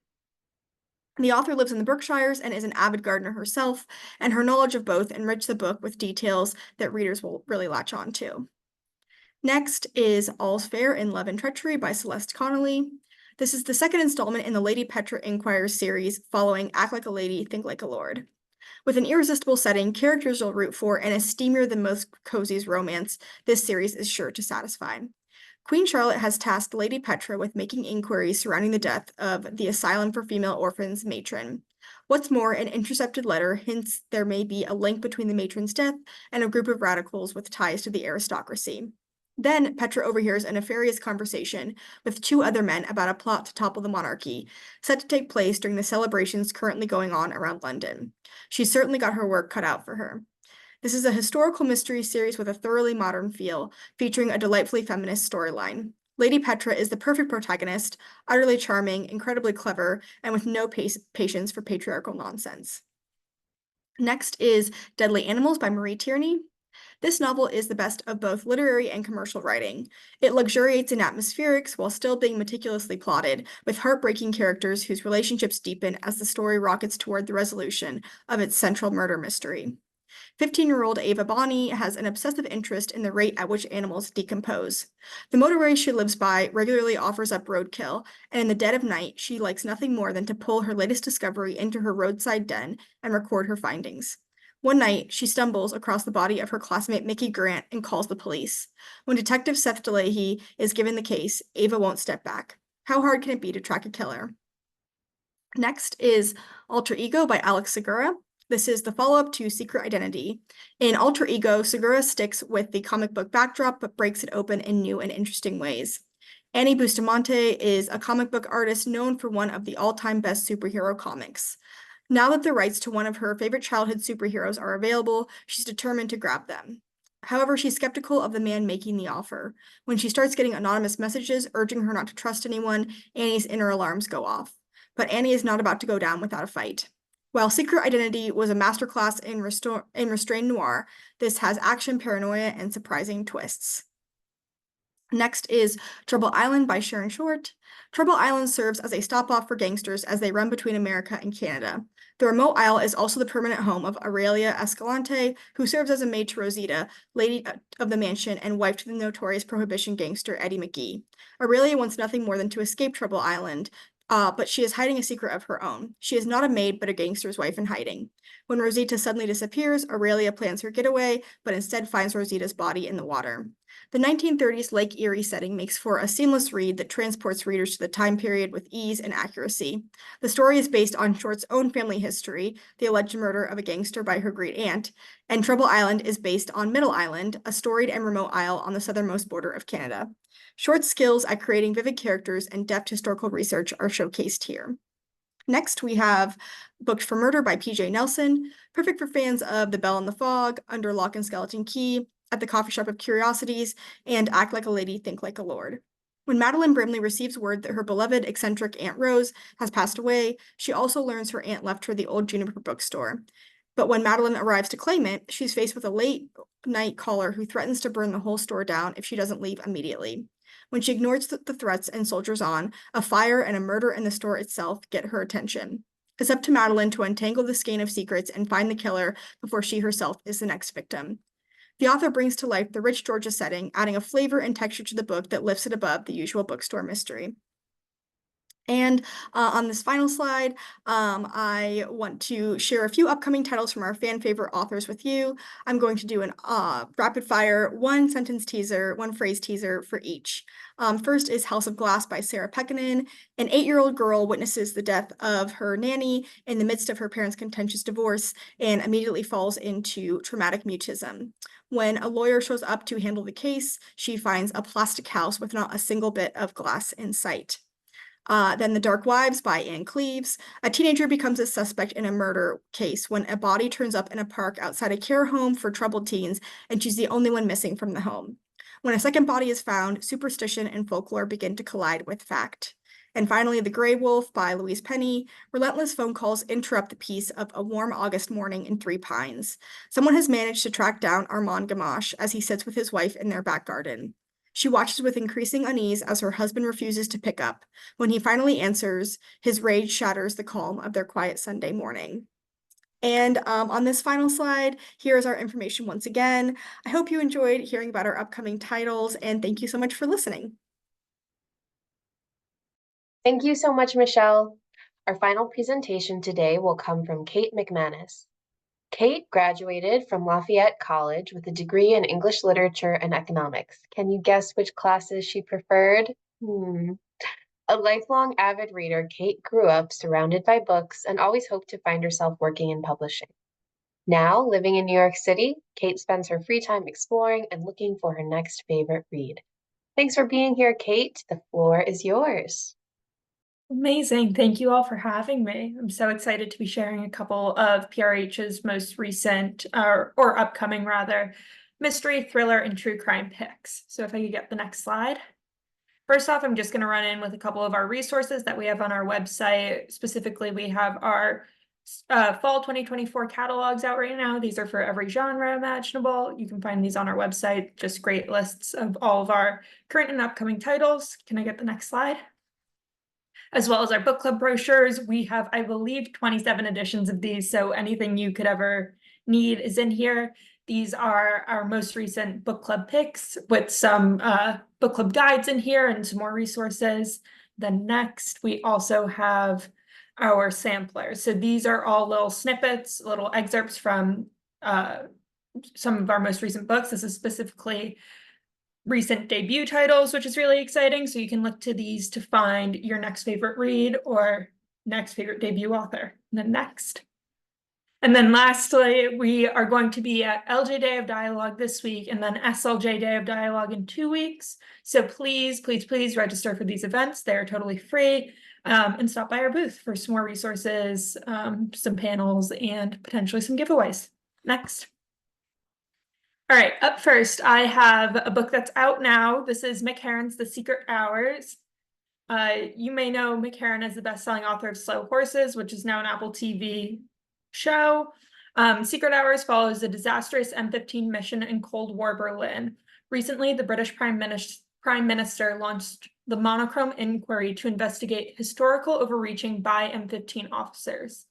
The author lives in the Berkshires and is an avid gardener herself, and her knowledge of both enrich the book with details that readers will really latch on to. Next is All's Fair in Love and Treachery by Celeste Connolly. This is the second installment in the Lady Petra Inquires series following Act Like a Lady, Think Like a Lord. With an irresistible setting, characters you'll root for, and a steamier than most cozies romance, this series is sure to satisfy. Queen Charlotte has tasked Lady Petra with making inquiries surrounding the death of the Asylum for Female Orphans matron. What's more, an intercepted letter hints there may be a link between the matron's death and a group of radicals with ties to the aristocracy. Then Petra overhears a nefarious conversation with 2 other men about a plot to topple the monarchy, set to take place during the celebrations currently going on around London. She's certainly got her work cut out for her. This is a historical mystery series with a thoroughly modern feel, featuring a delightfully feminist storyline. Lady Petra is the perfect protagonist, utterly charming, incredibly clever, and with no patience for patriarchal nonsense. Next is Deadly Animals by Marie Tierney. This novel is the best of both literary and commercial writing. It luxuriates in atmospherics while still being meticulously plotted, with heartbreaking characters whose relationships deepen as the story rockets toward the resolution of its central murder mystery. 15-year-old Ava Bonney has an obsessive interest in the rate at which animals decompose. The motorway she lives by regularly offers up roadkill, and in the dead of night, she likes nothing more than to pull her latest discovery into her roadside den and record her findings. One night, she stumbles across the body of her classmate Mickey Grant and calls the police. When Detective Seth DeLahey is given the case, Ava won't step back. How hard can it be to track a killer? Next is Alter Ego by Alex Segura. This is the follow-up to Secret Identity. In Alter Ego, Segura sticks with the comic book backdrop, but breaks it open in new and interesting ways. Annie Bustamante is a comic book artist known for one of the all-time best superhero comics. Now that the rights to one of her favorite childhood superheroes are available, she's determined to grab them. However, she's skeptical of the man making the offer. When she starts getting anonymous messages urging her not to trust anyone, Annie's inner alarms go off. But Annie is not about to go down without a fight. While Secret Identity was a masterclass in restrained noir, this has action, paranoia, and surprising twists. Next is Trouble Island by Sharon Short. Trouble Island serves as a stop-off for gangsters as they run between America and Canada. The remote isle is also the permanent home of Aurelia Escalante, who serves as a maid to Rosita, lady of the mansion and wife to the notorious prohibition gangster Eddie McGee. Aurelia wants nothing more than to escape Trouble Island, but she is hiding a secret of her own. She is not a maid, but a gangster's wife in hiding. When Rosita suddenly disappears, Aurelia plans her getaway, but instead finds Rosita's body in the water. The 1930s Lake Erie setting makes for a seamless read that transports readers to the time period with ease and accuracy. The story is based on Short's own family history, the alleged murder of a gangster by her great aunt, and Trouble Island is based on Middle Island, a storied and remote isle on the southernmost border of Canada. Short's skills at creating vivid characters and deft historical research are showcased here. Next, we have Booked for Murder by P.J. Nelson, perfect for fans of The Bell and the Fog, Under Lock and Skeleton Key, At the Coffee Shop of Curiosities, and Act Like a Lady, Think Like a Lord. When Madeline Brimley receives word that her beloved eccentric Aunt Rose has passed away, she also learns her aunt left her the old Juniper bookstore. But when Madeline arrives to claim it, she's faced with a late-night caller who threatens to burn the whole store down if she doesn't leave immediately. When she ignores the threats and soldiers on, a fire and a murder in the store itself get her attention. It's up to Madeline to untangle the skein of secrets and find the killer before she herself is the next victim. The author brings to life the rich Georgia setting, adding a flavor and texture to the book that lifts it above the usual bookstore mystery. And on this final slide, I want to share a few upcoming titles from our fan favorite authors with you. I'm going to do an rapid fire one sentence teaser, one phrase teaser for each. First is House of Glass by Sarah Pekkanen. An 8-year-old girl witnesses the death of her nanny in the midst of her parents' contentious divorce and immediately falls into traumatic mutism. When a lawyer shows up to handle the case, she finds a plastic house with not a single bit of glass in sight. Then The Dark Wives by Anne Cleves. A teenager becomes a suspect in a murder case when a body turns up in a park outside a care home for troubled teens, and she's the only one missing from the home. When a second body is found, superstition and folklore begin to collide with fact. And finally, The Grey Wolf by Louise Penny. Relentless phone calls interrupt the peace of a warm August morning in Three Pines. Someone has managed to track down Armand Gamache as he sits with his wife in their back garden. She watches with increasing unease as her husband refuses to pick up. When he finally answers, his rage shatters the calm of their quiet Sunday morning. And on this final slide, here is our information once again. I hope you enjoyed hearing about our upcoming titles, and thank you so much for listening. Thank you so much, Michelle. Our final presentation today will come from Kate McManus. Kate graduated from Lafayette College with a degree in English Literature and Economics. Can you guess which classes she preferred? A lifelong avid reader, Kate grew up surrounded by books and always hoped to find herself working in publishing. Now, living in New York City, Kate spends her free time exploring and looking for her next favorite read. Thanks for being here, Kate. The floor is yours. Amazing. Thank you all for having me. I'm so excited to be sharing a couple of PRH's most recent, or upcoming rather, mystery, thriller, and true crime picks. So if I could get the next slide. First off, I'm just going to run in with a couple of our resources that we have on our website. Specifically, we have our fall 2024 catalogs out right now. These are for every genre imaginable. You can find these on our website, just great lists of all of our current and upcoming titles. Can I get the next slide? As well as our book club brochures. We have, I believe, 27 editions of these, so anything you could ever need is in here. These are our most recent book club picks with some book club guides in here and some more resources. Then next, we also have our samplers. So these are all little snippets, little excerpts from some of our most recent books. This is specifically recent debut titles, which is really exciting. So you can look to these to find your next favorite read or next favorite debut author. And then next. And then lastly, we are going to be at LJ Day of Dialogue this week and then SLJ Day of Dialogue in 2 weeks. So please, please, please register for these events. They're totally free. And stop by our booth for some more resources, some panels, and potentially some giveaways. Next. All right, up first, I have a book that's out now. This is Mick Herron's The Secret Hours. You may know Mick Herron as the best-selling author of Slow Horses, which is now an Apple TV show. Secret Hours follows a disastrous M15 mission in Cold War Berlin. Recently, the British Prime Minister launched the monochrome inquiry to investigate historical overreaching by M15 officers.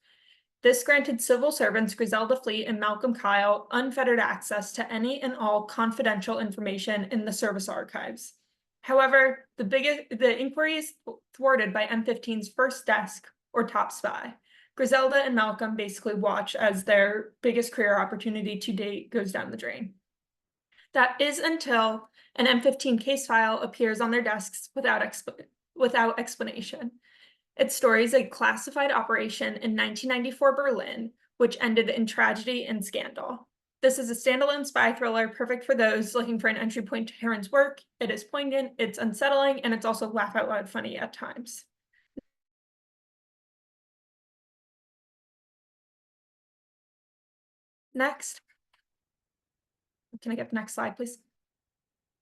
This granted civil servants Griselda Fleet and Malcolm Kyle unfettered access to any and all confidential information in the service archives. However, the inquiry is thwarted by M15's first desk or top spy. Griselda and Malcolm basically watch as their biggest career opportunity to date goes down the drain. That is until an M15 case file appears on their desks without explanation. Its story is a classified operation in 1994 Berlin, which ended in tragedy and scandal. This is a standalone spy thriller perfect for those looking for an entry point to Herron's work. It is poignant, it's unsettling, and it's also laugh out loud funny at times. Next. Can I get the next slide, please?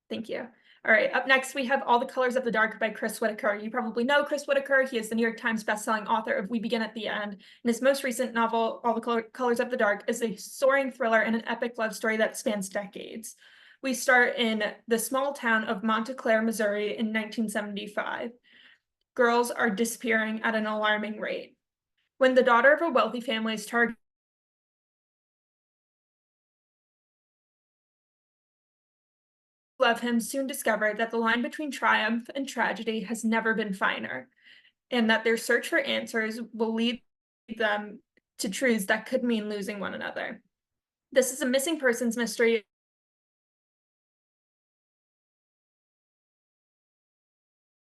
Thank you. All right, up next, we have All the Colors of the Dark by Chris Whitaker. You probably know Chris Whitaker. He is the New York Times bestselling author of We Begin at the End. And his most recent novel, All the Colors of the Dark, is a soaring thriller and an epic love story that spans decades. We start in the small town of Montclair, Missouri in 1975. Girls are disappearing at an alarming rate. When the daughter of a wealthy family is targeted, love him soon discovered that the line between triumph and tragedy has never been finer, and that their search for answers will lead them to truths that could mean losing one another. This is a missing persons mystery.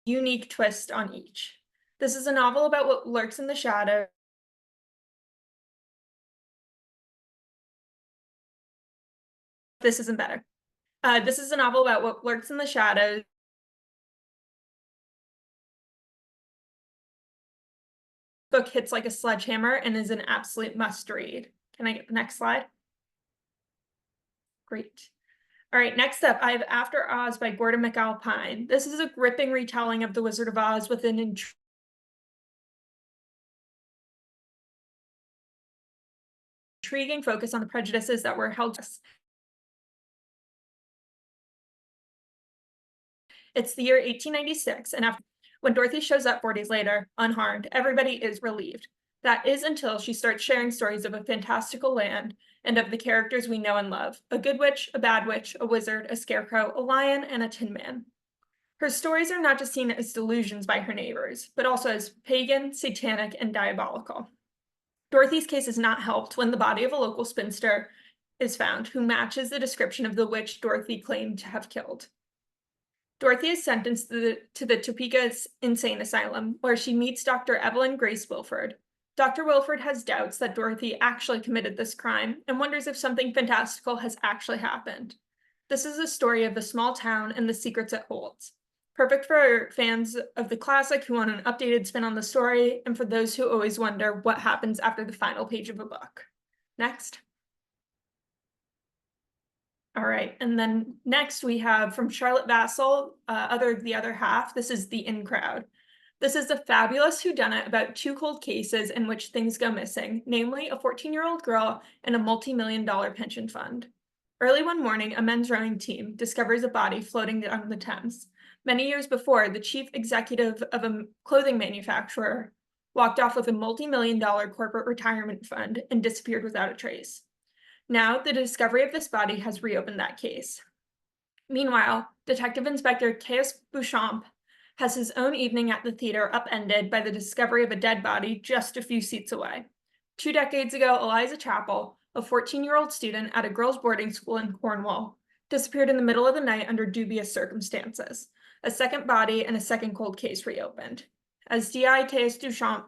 Unique twist on each. This is a novel about what lurks in the shadows. This isn't better. This is a novel about what lurks in the shadows. Book hits like a sledgehammer and is an absolute must read. Can I get the next slide? Great. All right, next up, I have After Oz by Gordon McAlpine. This is a gripping retelling of The Wizard of Oz with an intriguing focus on the prejudices that were held. It's the year 1896, and when Dorothy shows up 4 days later, unharmed, everybody is relieved. That is until she starts sharing stories of a fantastical land and of the characters we know and love: a good witch, a bad witch, a wizard, a scarecrow, a lion, and a tin man. Her stories are not just seen as delusions by her neighbors, but also as pagan, satanic, and diabolical. Dorothy's case is not helped when the body of a local spinster is found who matches the description of the witch Dorothy claimed to have killed. Dorothy is sentenced to the Topeka Insane Asylum, where she meets Dr. Evelyn Grace Wilford. Dr. Wilford has doubts that Dorothy actually committed this crime and wonders if something fantastical has actually happened. This is a story of a small town and the secrets it holds. Perfect for fans of the classic who want an updated spin on the story, and for those who always wonder what happens after the final page of a book. Next. All right, and then next we have from Charlotte Vassell, The Other Half. This is The In Crowd. This is a fabulous whodunit about two cold cases in which things go missing, namely a 14-year-old girl and a multi-million-dollar pension fund. Early one morning, a men's rowing team discovers a body floating down the Thames. Many years before, the chief executive of a clothing manufacturer walked off with a multi-million-dollar corporate retirement fund and disappeared without a trace. Now, the discovery of this body has reopened that case. Meanwhile, Detective Inspector Caius Beauchamp has his own evening at the theater upended by the discovery of a dead body just a few seats away. 2 decades ago, Eliza Chappell, a 14-year-old student at a girls' boarding school in Cornwall, disappeared in the middle of the night under dubious circumstances. A second body and a second cold case reopened. As DI Caius Beauchamp,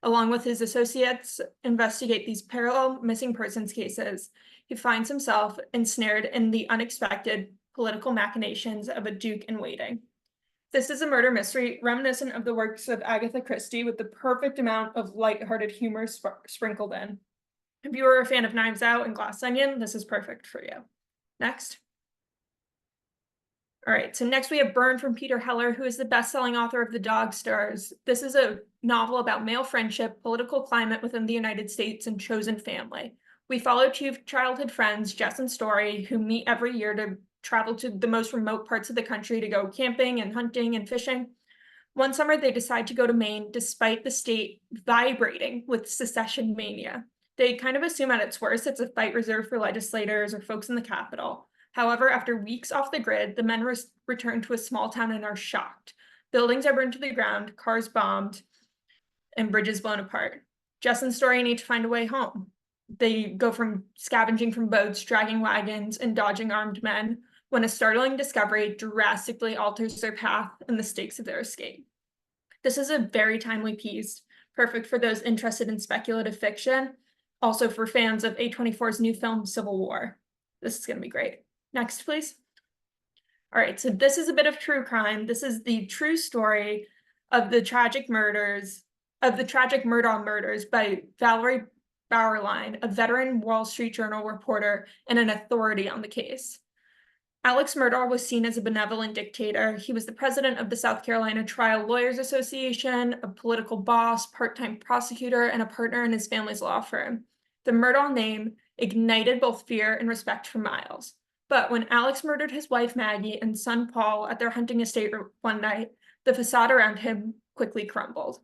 along with his associates, investigate these parallel missing persons cases, he finds himself ensnared in the unexpected political machinations of a duke in waiting. This is a murder mystery reminiscent of the works of Agatha Christie with the perfect amount of lighthearted humor sprinkled in. If you are a fan of Knives Out and Glass Onion, this is perfect for you. Next. All right, so next we have Burn from Peter Heller, who is the best-selling author of The Dog Stars. This is a novel about male friendship, political climate within the United States, and chosen family. We follow 2 childhood friends, Jess and Story, who meet every year to travel to the most remote parts of the country to go camping and hunting and fishing. One summer, they decide to go to Maine despite the state vibrating with secession mania. They kind of assume at its worst it's a fight reserved for legislators or folks in the Capitol. However, after weeks off the grid, the men return to a small town and are shocked. Buildings are burned to the ground, cars bombed, and bridges blown apart. Jess and Story need to find a way home. They go from scavenging from boats, dragging wagons, and dodging armed men, when a startling discovery drastically alters their path and the stakes of their escape. This is a very timely piece, perfect for those interested in speculative fiction, also for fans of A24's new film, Civil War. This is going to be great. Next, please. All right, so this is a bit of true crime. This is the true story of the tragic Murdaugh murders by Valerie Bauerlein, a veteran Wall Street Journal reporter and an authority on the case. Alex Murdaugh was seen as a benevolent dictator. He was the president of the South Carolina Trial Lawyers Association, a political boss, part-time prosecutor, and a partner in his family's law firm. The Murdaugh name ignited both fear and respect for Miles. But when Alex murdered his wife Maggie and son Paul at their hunting estate one night, the facade around him quickly crumbled.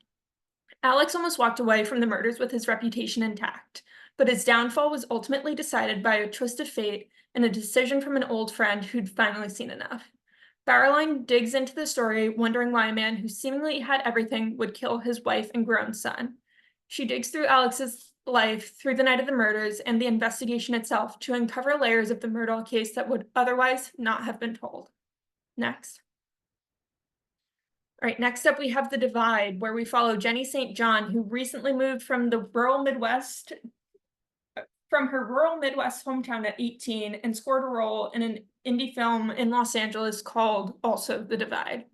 Alex almost walked away from the murders with his reputation intact, but his downfall was ultimately decided by a twist of fate and a decision from an old friend who'd finally seen enough. Bauerlein digs into the story, wondering why a man who seemingly had everything would kill his wife and grown son. She digs through Alex's life through the night of the murders and the investigation itself to uncover layers of the Murdaugh case that would otherwise not have been told. Next. All right, next up we have The Divide, where we follow Jenny St. John, who recently moved from her rural Midwest hometown at 18 and scored a role in an indie film in Los Angeles called also The Divide.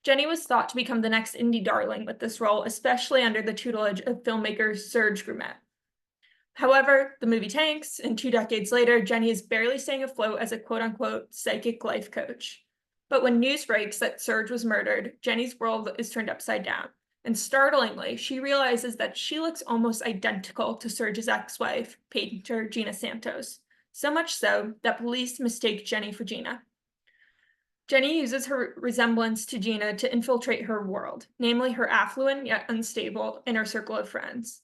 Jenny was thought to become the next indie darling with this role, especially under the tutelage of filmmaker Serge Grumet. However, the movie tanks, and 2 decades later, Jenny is barely staying afloat as a quote-unquote psychic life coach. But when news breaks that Serge was murdered, Jenny's world is turned upside down. And startlingly, she realizes that she looks almost identical to Serge's ex-wife, painter Gina Santos. So much so that police mistake Jenny for Gina. Jenny uses her resemblance to Gina to infiltrate her world, namely her affluent yet unstable inner circle of friends.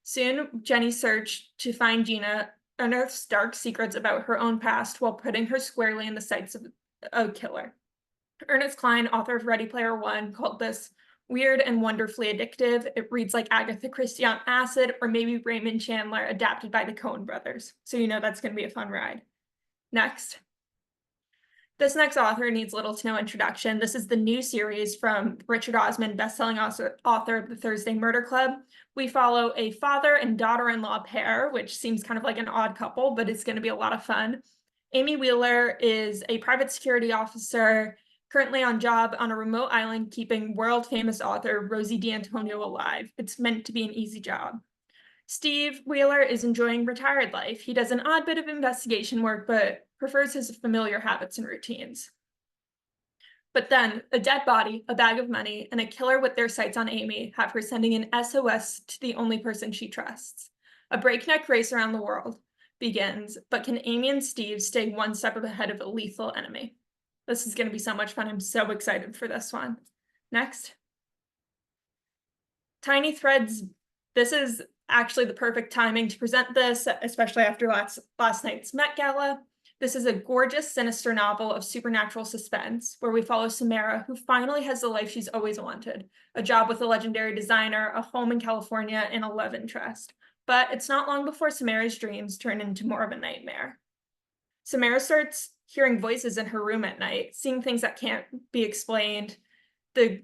Soon, Jenny searched to find Gina, unearths dark secrets about her own past while putting her squarely in the sights of a killer. Ernest Cline, author of Ready Player One, called this weird and wonderfully addictive. It reads like Agatha Christie on acid, or maybe Raymond Chandler adapted by the Coen brothers. So you know that's going to be a fun ride. Next. This next author needs little to no introduction. This is the new series from Richard Osman, bestselling author of The Thursday Murder Club. We follow a father and daughter-in-law pair, which seems kind of like an odd couple, but it's going to be a lot of fun. Amy Wheeler is a private security officer currently on job on a remote island keeping world-famous author Rosie D'Antonio alive. It's meant to be an easy job. Steve Wheeler is enjoying retired life. He does an odd bit of investigation work, but prefers his familiar habits and routines. But then a dead body, a bag of money, and a killer with their sights on Amy have her sending an SOS to the only person she trusts. A breakneck race around the world begins, but can Amy and Steve stay one step ahead of a lethal enemy? This is going to be so much fun. I'm so excited for this one. Next. Tiny Threads. This is actually the perfect timing to present this, especially after last night's Met Gala. This is a gorgeous, sinister novel of supernatural suspense where we follow Samara, who finally has the life she's always wanted, a job with a legendary designer, a home in California, and a love interest. But it's not long before Samara's dreams turn into more of a nightmare. Samara starts hearing voices in her room at night, seeing things that can't be explained. The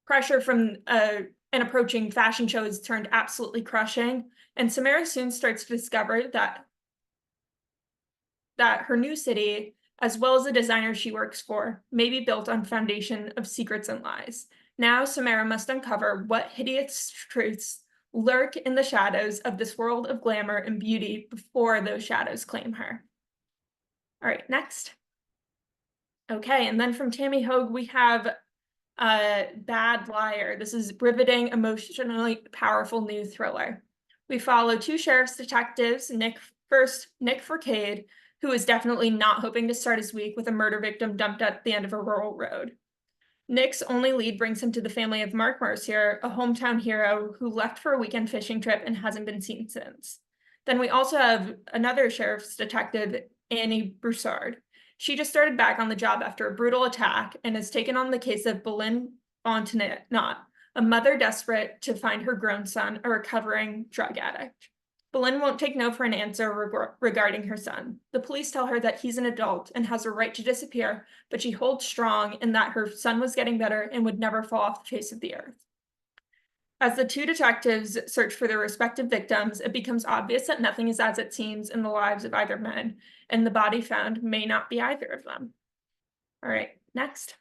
pressure from an approaching fashion show is turned absolutely crushing, and Samara soon starts to discover that her new city, as well as the designer she works for, may be built on foundation of secrets and lies. Now Samara must uncover what hideous truths lurk in the shadows of this world of glamour and beauty before those shadows claim her. All right, next. Okay, and then from Tammy Hoag, we have Bad Liar. This is riveting, emotionally powerful new thriller. We follow two sheriff's detectives, Nick Forcade, who is definitely not hoping to start his week with a murder victim dumped at the end of a rural road. Nick's only lead brings him to the family of Mark Mercier, a hometown hero who left for a weekend fishing trip and hasn't been seen since. Then we also have another sheriff's detective, Annie Broussard. She just started back on the job after a brutal attack and has taken on the case of Boleyn Fontenot, a mother desperate to find her grown son, a recovering drug addict. Boleyn won't take no for an answer regarding her son. The police tell her that he's an adult and has a right to disappear, but she holds strong in that her son was getting better and would never fall off the face of the earth. As the two detectives search for their respective victims, it becomes obvious that nothing is as it seems in the lives of either men, and the body found may not be either of them. All right, next.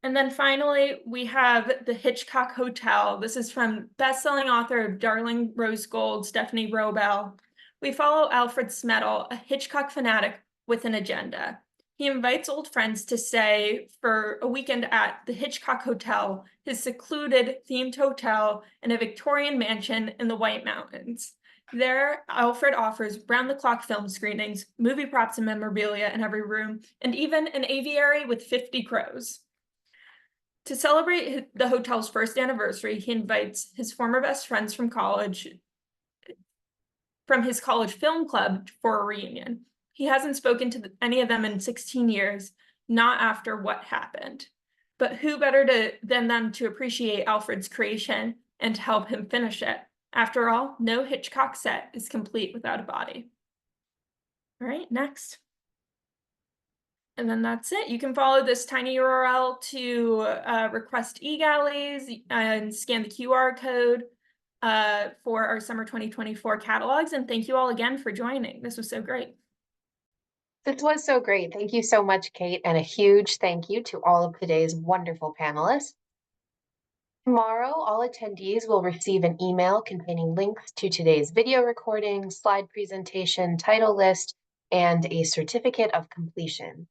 And then finally, we have The Hitchcock Hotel. This is from best-selling author of Darling Rose Gold, Stephanie Robel. We follow Alfred Smedel, a Hitchcock fanatic with an agenda. He invites old friends to stay for a weekend at the Hitchcock Hotel, his secluded themed hotel in a Victorian mansion in the White Mountains. There, Alfred offers round-the-clock film screenings, movie props and memorabilia in every room, and even an aviary with 50 crows. To celebrate the hotel's first anniversary, he invites his former best friends from his college film club for a reunion. He hasn't spoken to any of them in 16 years, not after what happened. But who better than them to appreciate Alfred's creation and to help him finish it? After all, no Hitchcock set is complete without a body. All right, next. And then that's it. You can follow this tiny URL to request e-galleys and scan the QR code for our summer 2024 catalogs. And thank you all again for joining. This was so great. This was so great. Thank you so much, Kate, and a huge thank you to all of today's wonderful panelists. Tomorrow, all attendees will receive an email containing links to today's video recording, slide presentation, title list, and a certificate of completion.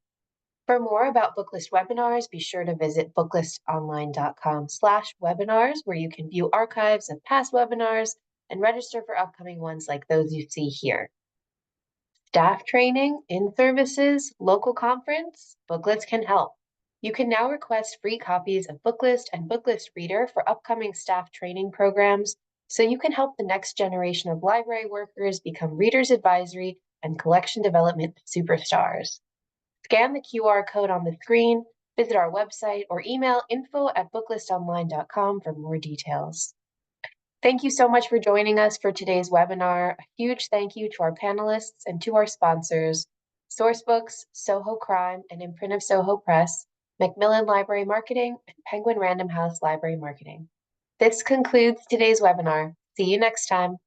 For more about Booklist webinars, be sure to visit booklistonline.com/webinars, where you can view archives of past webinars and register for upcoming ones like those you see here. Staff training, in-services, local conference, Booklist can help. You can now request free copies of Booklist and Booklist Reader for upcoming staff training programs, so you can help the next generation of library workers become readers advisory and collection development superstars. Scan the QR code on the screen, visit our website, or email info@booklistonline.com for more details. Thank you so much for joining us for today's webinar. A huge thank you to our panelists and to our sponsors, Sourcebooks, Soho Crime, an imprint of Soho Press, Macmillan Library Marketing, and Penguin Random House Library Marketing. This concludes today's webinar. See you next time.